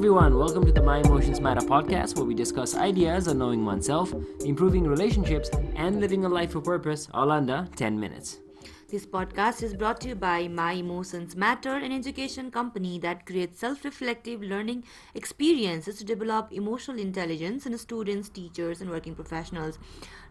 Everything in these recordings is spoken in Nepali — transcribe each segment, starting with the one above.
everyone, welcome to the My Emotions Matter podcast, where we discuss ideas on knowing oneself, improving relationships, and living a life of purpose, all under 10 minutes. This podcast is brought to you by My Emotions Matter, an education company that creates self reflective learning experiences to develop emotional intelligence in students, teachers, and working professionals.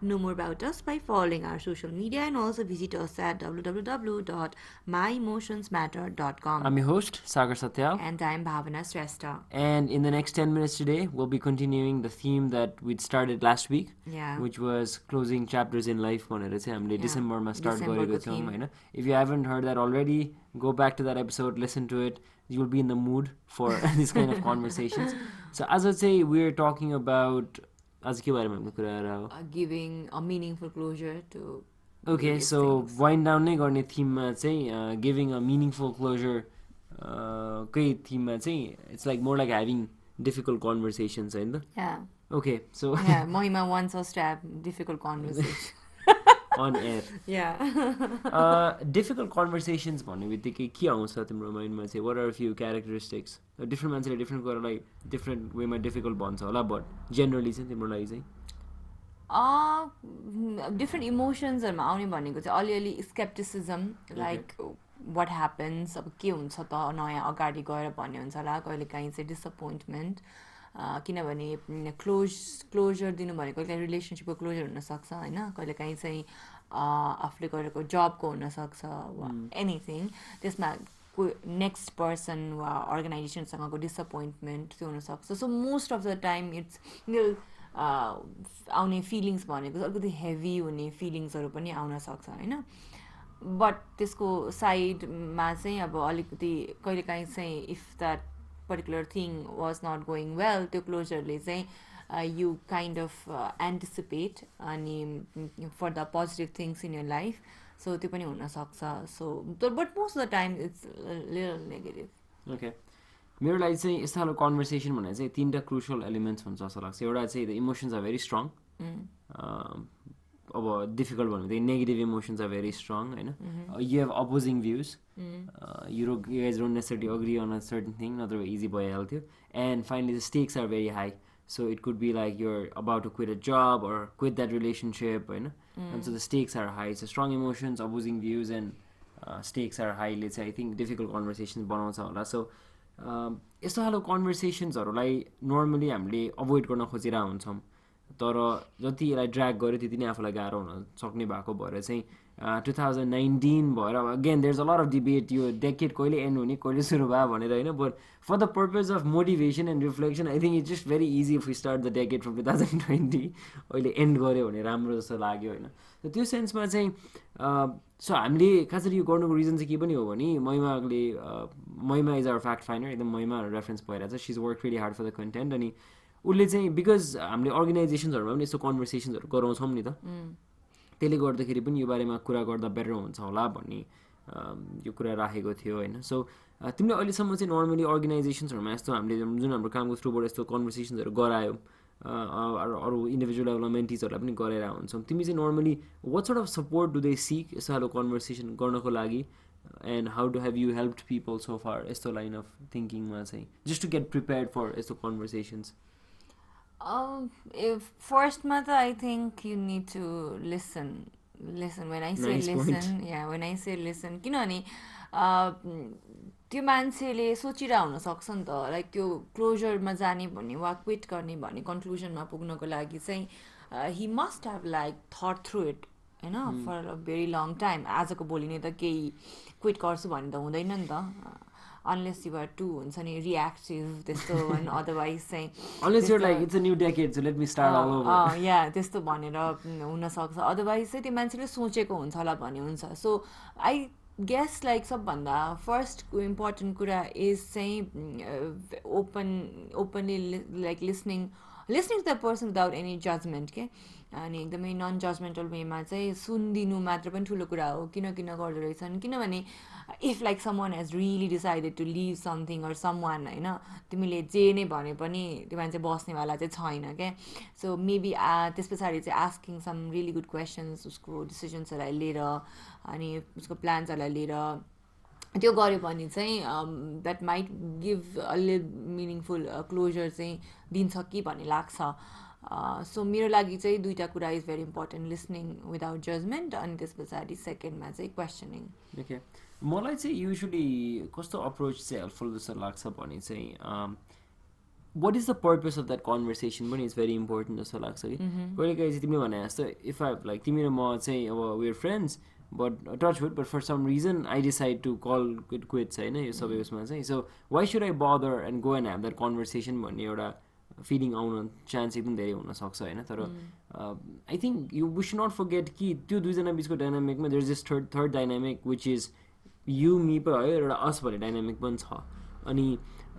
Know more about us by following our social media and also visit us at www.myemotionsmatter.com. I'm your host, Sagar Satyal. And I'm Bhavana Shrestha. And in the next 10 minutes today, we'll be continuing the theme that we'd started last week, which was closing chapters in life. December ma start gareko थियौं हैन. If you haven't heard that already, go back to that episode, listen to it. You'll be in the mood for this kind of conversations. So as I say, we're talking about giving a meaningful closure to. Okay, so wind down नै गर्ने थिममा चाहिँ giving a meaningful closure कै थिममा चाहिँ it's like more like having difficult conversations हैन त. Yeah. Okay, so yeah, Mohima wants us to have difficult conversations. on air. Yeah. Difficult conversations भन्ने बित्तिकै के आउँछ तिम्रो माइन्डमा चाहिँ? What are a few characteristics? Different मान्छेले different कुरालाई different way मा difficult भन्छ होला, but generally चाहिँ तिम्रो लागि चाहिँ different emotionsहरुमा आउने भनेको चाहिँ अलिअलि skepticism, like what happens, अब के हुन्छ त नयाँ अगाडि गएर भन्ने हुन्छ होला, कहिलेकाहीँ चाहिँ disappointment, किनभने क्लोजर दिनु भनेको कहिले रिलेसनसिपको क्लोजर हुनसक्छ होइन, कहिलेकाहीँ चाहिँ आफूले गरेको जबको हुनसक्छ, एनिथिङ, त्यसमा नेक्स्ट पर्सन वा अर्गनाइजेसनसँगको डिसअपोइन्टमेन्ट त्यो हुनसक्छ. So most of the time it's आउने फिलिङ्स भनेको अलिकति हेभी हुने फिलिङ्सहरू पनि आउन सक्छ होइन. बट त्यसको साइडमा चाहिँ अब अलिकति कहिलेकाहीँ चाहिँ if that particular thing was not going well, त्यो क्लोजरले चाहिँ you kind of anticipate अनि for the positive things in your life, so त्यो पनि हुनसक्छ. So but most of the time it's a little negative. Okay, मेरो लागि चाहिँ यस्तो खालको कन्भर्सेसन भनेर चाहिँ तीनटा क्रुसियल एलिमेन्ट्स हुन्छ जस्तो लाग्छ. एउटा चाहिँ the emotions are very strong. अब डिफिकल्ट भन्नु चाहिँ negative emotions are very strong होइन. You have opposing views, you guys don't necessarily agree on a certain thing, नत्र इजी भइहाल्थ्यो. And finally the stakes are very high. So it could be like you're about to quit a job or quit that relationship, होइन. And so the stakes are high. So strong emotions, opposing views, and stakes are high. Let's say I think difficult conversations बनाउँछ होला. So यस्तो खालको कन्भर्सेसन्सहरूलाई नर्मली हामीले अभोइड गर्न खोजिरहेको हुन्छौँ, तर जति यसलाई ड्र्याग गऱ्यो त्यति नै आफूलाई गाह्रो हुन सक्ने भएको भएर चाहिँ 2019 भएर again there is a lot of debate, यो डेकेड कहिले एन्ड हुने कहिले सुरु भयो भनेर होइन. But for the purpose of motivation and reflection I think it's just very easy if you start the decade from 2020 अहिले एन्ड गऱ्यो भने राम्रो जस्तो लाग्यो होइन. त्यो सेन्समा चाहिँ सो हामीले खासरी यो गर्नुको रिजन चाहिँ के पनि हो भने महिमा इज आवर फ्याक्ट फाइन्डर, एकदम महिमा रेफरेन्स भइरहेको छ. She is work really hard for the content. अनि उसले चाहिँ बिकज हामीले अर्गनाइजेसन्सहरूमा पनि यस्तो कन्भर्सेसन्सहरू गराउँछौँ नि त, त्यसले गर्दाखेरि पनि यो बारेमा कुरा गर्दा बेटर हुन्छ होला भन्ने यो कुरा राखेको थियो होइन. सो तिमीले अहिलेसम्म चाहिँ नर्मली अर्गनाइजेसन्सहरूमा यस्तो हामीले जुन हाम्रो कामको थ्रुबाट यस्तो कन्भर्सेसन्सहरू गरायो, अरू इन्डिभिजुअल डेभलपमेन्टिजहरूलाई पनि गराएर हुन्छौँ, तिमी चाहिँ normally what sort of support do they seek यस्तो खालको कन्भर्सेसन गर्नको लागि, and how do have you help people so far यस्तो लाइन अफ थिङ्किङमा चाहिँ just to get prepared for यस्तो कन्भर्सेसन्स? Firstमा त I think you need to listen. When I say listen, when I say listen, किनभने त्यो मान्छेले सोचिरहेको हुनसक्छ नि त, लाइक त्यो क्लोजरमा जाने भन्ने वा क्विट गर्ने भन्ने कन्क्लुजनमा पुग्नको लागि चाहिँ he must have like thought through it होइन, for a very long time. आजको भोलि नै त केही क्विट गर्छु भन्ने त हुँदैन नि त, unless you are too हुन्छ नि reactive त्यस्तो, and otherwise चाहिँ unless you're like it's a new decade so let me start all over, त्यस्तो भनेर हुनसक्छ. अदरवाइज चाहिँ त्यो मान्छेले सोचेको हुन्छ होला भन्ने हुन्छ. सो आई गेस लाइक सबभन्दा फर्स्ट इम्पोर्टेन्ट कुरा इज चाहिँ openly like listening to the person without any judgement के, अनि एकदमै नन जजमेन्टल वेमा चाहिँ सुनिदिनु मात्र पनि ठुलो कुरा हो. किन गर्दो रहेछन्, किनभने if like someone has really decided to leave something or someone होइन, तिमीले जे नै भने पनि त्यो मान्छे बस्नेवाला चाहिँ छैन क्या. सो मेबी त्यस पछाडि चाहिँ asking some really good questions उसको डिसिजन्सहरूलाई लिएर अनि उसको प्लान्सहरूलाई लिएर त्यो गऱ्यो भने चाहिँ द्याट माइट गिभ अलि मिनिङफुल क्लोजर चाहिँ दिन्छ कि भन्ने लाग्छ सो मेरो लागि चाहिँ दुईवटा कुरा is very important listening without judgement अनि त्यस पछाडि सेकेन्डमा चाहिँ क्वेसनिङ ओके मलाई चाहिँ युजली कस्तो अप्रोच चाहिँ हेल्पफुल जस्तो लाग्छ भने चाहिँ what is the purpose of that conversation पनि इज भेरी इम्पोर्टेन्ट जस्तो लाग्छ कि कहिले काहीँ चाहिँ तिमीले भने जस्तो इफ आई लाइक तिमी र म चाहिँ अब were friends but touch wood but for some reason I decide to call quits होइन यो सबै उसमा चाहिँ so why should I bother and go and have that conversation भन्ने एउटा फिलिङ आउन चान्स एकदम धेरै हुनसक्छ होइन तर I think you we should not forget कि त्यो दुईजना बिचको डाइनामिकमा there is just third dynamic which is you me पो है एउटा अस भन्ने डाइनामिक पनि छ अनि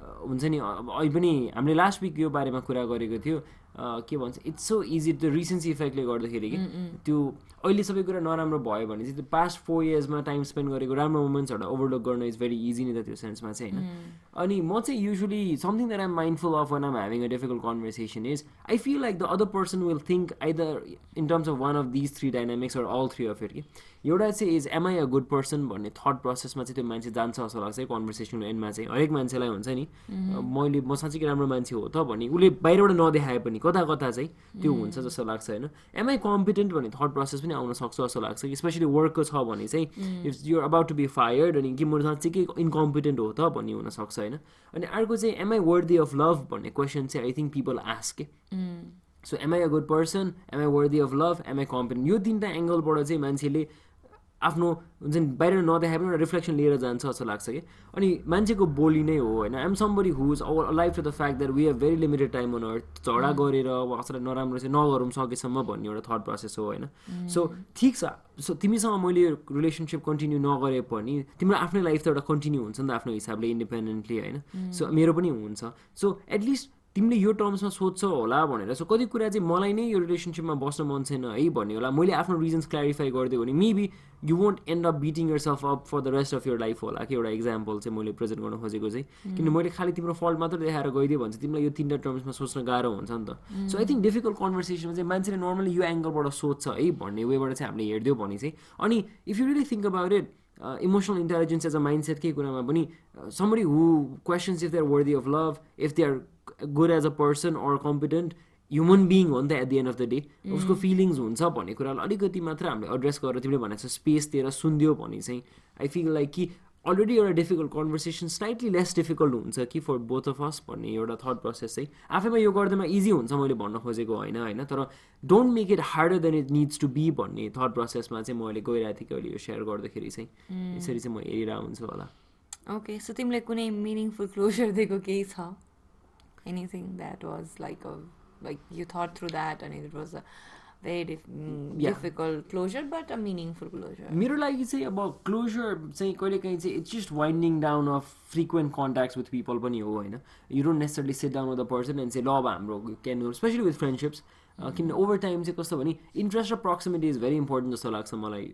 हुन्छ नि अहिले पनि हामीले लास्ट विक यो बारेमा कुरा गरेको थियो के भन्छ इट्स सो इजी त्यो रिसेन्सी इफेक्टले गर्दाखेरि कि त्यो अहिले सबै कुरा नराम्रो भयो भने चाहिँ त्यो पास्ट 4 इयर्समा टाइम स्पेन्ड गरेको राम्रो मोमेन्ट्सहरूलाई ओभरलुक गर्न इज भेरी इजी नि त त्यो सेन्समा चाहिँ होइन अनि म चाहिँ usually something that I'm mindful of one um having a difficult conversation is I feel like the other person will think either in terms of one of these 3 dynamics or all 3 of it कि एउटा चाहिँ is am I a good person भन्ने थट प्रोसेसमा चाहिँ त्यो मान्छे जान्छ जस्तो लाग्छ कन्भर्सेसनको एन्डमा चाहिँ हरेक मान्छेलाई हुन्छ नि म साँच्चीकै राम्रो मान्छे हो त भने उसले बाहिरबाट नदेखाए पनि कता कता चाहिँ त्यो हुन्छ जस्तो लाग्छ होइन एम आई कम्पिटेन्ट भन्ने थट प्रोसेस पनि आउन सक्छ जस्तो लाग्छ कि स्पेसली वर्कको छ भने चाहिँ if you're about to be fired अनि कि म साँच्चीकै इन्कम्पिटेन्ट हो त भन्ने हुनसक्छ होइन अनि अर्को चाहिँ am I worthy of love भन्ने क्वेसन चाहिँ आई थिङ्क पिपल आस्क के so am I a good person am I worthy of love am I competent यो तिनवटा एङ्गलबाट चाहिँ मान्छेले आफ्नो हुन्छ नि बाहिर नदेखाए पनि एउटा रिफ्लेक्सन लिएर जान्छ जस्तो लाग्छ कि अनि मान्छेको बोली नै हो होइन I'm somebody who is our life to the fact that we have very limited time on earth झगडा गरेर वा कसैलाई नराम्रो चाहिँ नगरौँ सकेसम्म भन्ने एउटा थट प्रोसेस हो होइन सो ठिक छ सो तिमीसँग मैले रिलेसनसिप कन्टिन्यू नगरे पनि तिम्रो आफ्नै लाइफ त एउटा कन्टिन्यू हुन्छ नि त आफ्नो हिसाबले इन्डिपेन्डेन्टली होइन सो मेरो पनि हुन्छ सो एटलिस्ट तिमीले यो टर्म्समा सोध्छौ होला भनेर सो कति कुरा चाहिँ मलाई नै यो रिलेसनसिपमा बस्न मन छैन है भन्ने होला मैले आफ्नो रिजन्स क्ल्यारिफाई गरिदियो भने maybe you won't end up beating yourself up for the rest of your life होला कि एउटा इक्जाम्पल चाहिँ मैले प्रेजेन्ट गर्न खोजेको चाहिँ किन मैले खालि तिम्रो फल्ट मात्र देखाएर गइदियो भने चाहिँ तिमीलाई यो तिनवटा टर्म्समा सोच्न गाह्रो हुन्छ नि त सो आई थिङ्क डिफिकल्ट कन्भर्सेसनमा चाहिँ मान्छेले नर्मली यो एङ्गलबाट सोध्छ है भन्ने वेबाट चाहिँ हामीले हेरिदियो भने चाहिँ अनि if you really think about it emotional intelligence as a माइन्डसेटकै कुरामा पनि somebody who questions if they are worthy of love if they are good as a person or competent human being हो नि त at the end of the day उसको फिलिङ्स हुन्छ भन्ने कुरालाई अलिकति मात्र हामीले एड्रेस गरेर तिमीले भनेको छ स्पेस दिएर सुनिदियो भने चाहिँ आई फिल लाइक कि अलरेडी एउटा difficult conversation slightly lace difficult हुन्छ कि फर बोथ अफ अस भन्ने एउटा थट प्रोसेस चाहिँ आफैमा यो गर्दैमा इजी हुन्छ मैले भन्न खोजेको होइन तर don't make it harder than it needs to be भन्ने थट प्रोसेसमा चाहिँ मैले गइरहेको थिएँ कि अहिले यो सेयर गर्दाखेरि चाहिँ यसरी चाहिँ म हेरिरहेको हुन्छु होला ओके सो तिमीलाई कुनै मिनिङफुल क्लोजर दिएको केही छ anything that was like you thought through that and it was a very difficult closure but a meaningful closure मेरो लागि चाहिँ अब क्लोजर चाहिँ कहिले काहीँ चाहिँ it's just winding down of frequent contacts with people पनि हो होइन you don't necessarily sit down with the person and चाहिँ ल अब हाम्रो क्यान स्पेसली विथ फ्रेन्डसिप्स किन ओभर टाइम चाहिँ कस्तो भने इन्ट्रेस्ट र प्रक्सिमिटी इज भेरी इम्पोर्टेन्ट जस्तो लाग्छ मलाई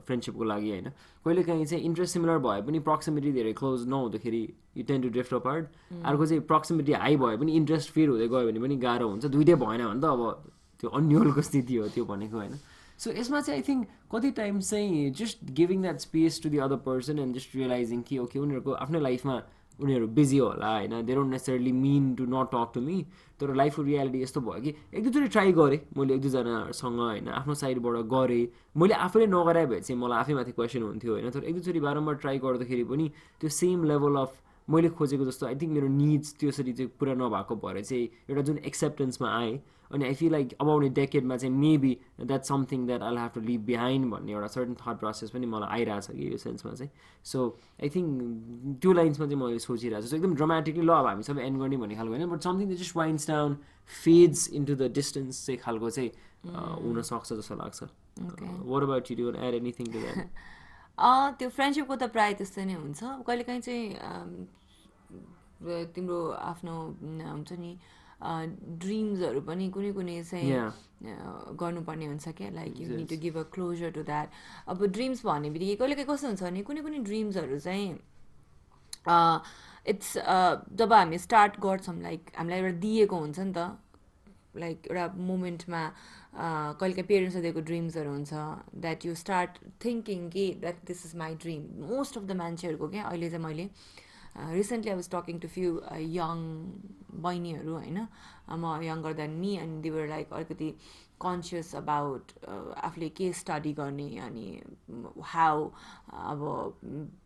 फ्रेन्डसिपको लागि होइन कहिले काहीँ चाहिँ इन्ट्रेस्ट सिमिलर भए पनि प्रक्सिमिटी धेरै क्लोज नहुँदाखेरि you tend to drift apart अर्को चाहिँ प्रक्सिमिटी हाई भए पनि इन्ट्रेस्ट फेरि हुँदै गयो भने पनि गाह्रो हुन्छ दुइटै भएन भने त अब त्यो अन्यलको स्थिति हो त्यो भनेको होइन सो यसमा चाहिँ आई थिङ्क कति टाइम चाहिँ just giving that space to the other person and just realizing कि ओके उनीहरूको आफ्नै लाइफमा उनीहरू बिजी होला होइन they don't necessarily mean to not talk to me तर लाइफको रियालिटी यस्तो भयो कि एक दुईचोटि ट्राई गरेँ मैले एक दुईजनासँग होइन आफ्नो साइडबाट गरेँ मैले आफैले नगराए भए चाहिँ मलाई आफैमाथि क्वेसन हुन्थ्यो होइन तर एक दुईचोटि बारम्बार ट्राई गर्दाखेरि पनि त्यो सेम लेभल अफ मैले खोजेको जस्तो आई थिङ्क मेरो निड्स त्यसरी चाहिँ पुरा नभएको भएर चाहिँ एउटा जुन एक्सेप्टेन्समा आएँ अनि आई फिल लाइक अब आउने डेकेडमा चाहिँ maybe that something that I have to leave behind भन्ने एउटा सर्टन थट प्रोसेस पनि मलाई आइरहेछ कि यो सेन्समा चाहिँ सो आई थिङ्क त्यो लाइन्समा चाहिँ मैले सोचिरहेको छु एकदम ड्रामेटिकली ल अब हामी सबै एन्ड गर्ने भन्ने खालको होइन but something that just winds down fades into the distance चाहिँ खालको चाहिँ हुनसक्छ जस्तो लाग्छ what about you do add anything to that त्यो फ्रेन्डसिपको त प्रायः त्यस्तै नै हुन्छ कहिलेकाहीँ चाहिँ तिम्रो आफ्नो हुन्छ नि ड्रिम्सहरू पनि कुनै कुनै चाहिँ गर्नुपर्ने हुन्छ क्या like you need to give a closure to that अब ड्रिम्स भन्ने बित्तिकै कहिले काहीँ कस्तो हुन्छ भने कुनै कुनै ड्रिम्सहरू चाहिँ इट्स जब हामी स्टार्ट गर्छौँ लाइक हामीलाई एउटा दिएको हुन्छ नि त लाइक एउटा मोमेन्टमा कहिलेकाहीँ पेरेन्ट्सले दिएको ड्रिम्सहरू हुन्छ द्याट यु स्टार्ट थिङ्किङ कि that this is my dream most of the मान्छेहरूको क्या अहिले चाहिँ मैले recently I was talking to few young बहिनीहरू होइन म younger than me and they were like अलिकति कन्सियस अबाउट आफूले के स्टडी गर्ने अनि हाउ अब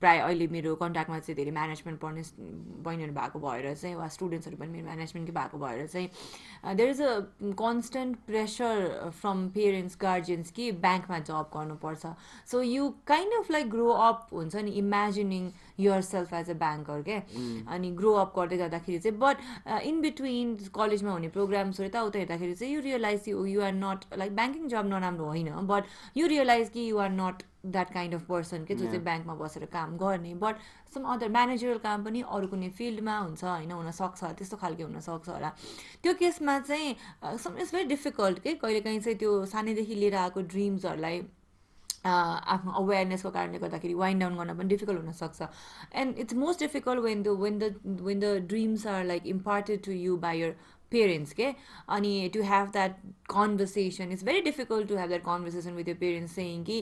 प्रायः अहिले मेरो कन्ट्याक्टमा चाहिँ धेरै म्यानेजमेन्ट पढ्ने बहिनीहरू भएको भएर चाहिँ वा स्टुडेन्ट्सहरू पनि मेरो म्यानेजमेन्टकै भएको भएर चाहिँ there is a constant pressure from parents guardians कि ब्याङ्कमा जब गर्नुपर्छ so you kind of like grow up हुन्छ नि imagining yourself as a banker क्या अनि ग्रो अप गर्दै जाँदाखेरि चाहिँ बट इन बिट्विन कलेजमा हुने प्रोग्राम्सहरू यताउता हेर्दाखेरि चाहिँ you realize you are not like banking जब नराम्रो होइन बट यु रियलाइज कि you are not that kind of person के जो चाहिँ ब्याङ्कमा बसेर काम गर्ने बट सम अदर म्यानेजरल काम पनि अरू कुनै फिल्डमा हुन्छ होइन हुनसक्छ त्यस्तो खालको हुनसक्छ होला त्यो केसमा चाहिँ सम इट्स भेरी डिफिकल्ट के कहिलेकाहीँ चाहिँ त्यो सानैदेखि लिएर आएको ड्रिम्सहरूलाई आफ्नो अवेरनेसको कारणले गर्दाखेरि वाइन्ड डाउन गर्न पनि डिफिकल्ट हुनसक्छ and it's most difficult when the dreams are like imparted to you by your parents के अनि to have that conversation it's very difficult to have that conversation with your parents saying कि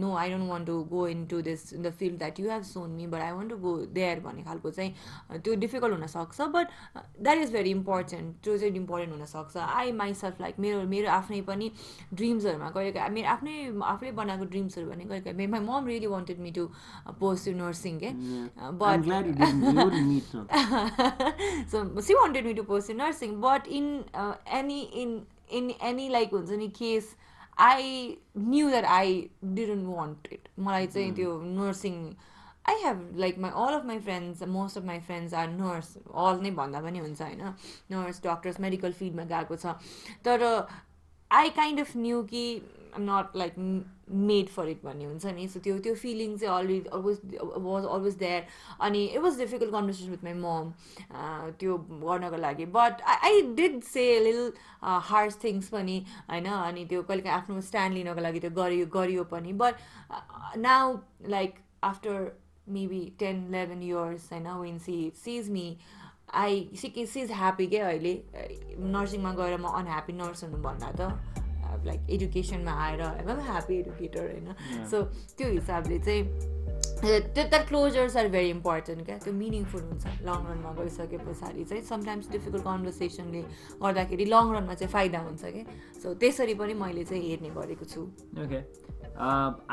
no I don't want to go into this in the field that you have shown me but I want to go there भन्ने खालको चाहिँ त्यो डिफिकल्ट हुनसक्छ but that is very important त्यो चाहिँ इम्पोर्टेन्ट हुनसक्छ आई माइसेल्फ लाइक मेरो आफ्नै पनि ड्रिम्सहरूमा कहिलेकाहीँ मेरो आफूले बनाएको ड्रिम्सहरू भने कहिलेकाहीँ my mom really wanted me to pursue nursing के but so she wanted me to pursue nursing but in any like हुन्छ नि case I knew that I didn't want it मलाई चाहिँ त्यो nursing I have like all of my friends most of my friends are nurse all नै भन्दा पनि हुन्छ होइन nurse doctors medical field मा गएको छ तर I kind of knew कि I'm not like made for it भन्ने हुन्छ नि सो त्यो फिलिङ चाहिँ was always there अनि it was difficult conversation with my mom त्यो गर्नको लागि but I did say a little harsh things पनि होइन अनि त्यो कहिलेकाहीँ आफ्नो स्ट्यान्ड लिनको लागि त्यो गरियो पनि but now like after maybe 10-11 years होइन when she sees me she's happy के अहिले नर्सिङमा गएर म अनह्याप्पी नर्स हुनु भन्दा त लाइक एडुकेसनमा आएर आइम ह्याप्पी एडुकेटर होइन सो त्यो हिसाबले चाहिँ that closures are very important क्या त्यो मिनिङफुल हुन्छ लङ रनमा गइसके पछाडि चाहिँ समटाइम्स डिफिकल्ट कन्भर्सेसनले गर्दाखेरि लङ रनमा चाहिँ फाइदा हुन्छ क्या सो त्यसरी पनि मैले चाहिँ हेर्ने गरेको छु ओके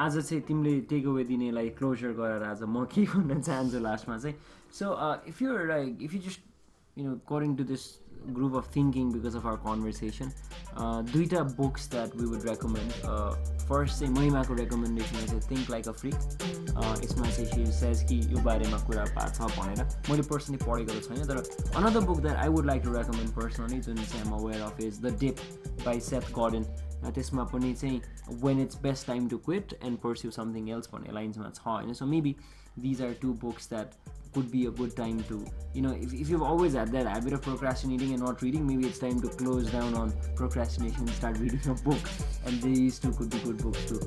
आज चाहिँ तिमीले टेक अवे दिनेलाई क्लोजर गरेर आज म के भन्न चाहन्छु लास्टमा चाहिँ so if you just according to this group of thinking because of our conversation duita books that we would recommend first say Mahimako recommendation is think like a freak isma say she says ki yo bare ma kura pa cha bhanera मैले personally पढेको त छैन तर another book that I would like to recommend personally जुन चाहिँ I'm aware of is The Dip by Seth Godin त्यसमा पनि चाहिँ when it's best time to quit and pursue something else भन्ने लाइन्समा छ हैन so maybe these are two books that could be a good time to if you've always had that habit of procrastinating and not reading maybe it's time to close down on procrastination and start reading a book and these two could be good books too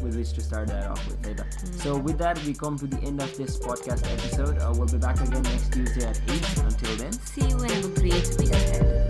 with which to start that off with later. So with that we come to the end of this podcast episode. We'll be back again next Tuesday at 8. Until then, see you and have a great week ahead.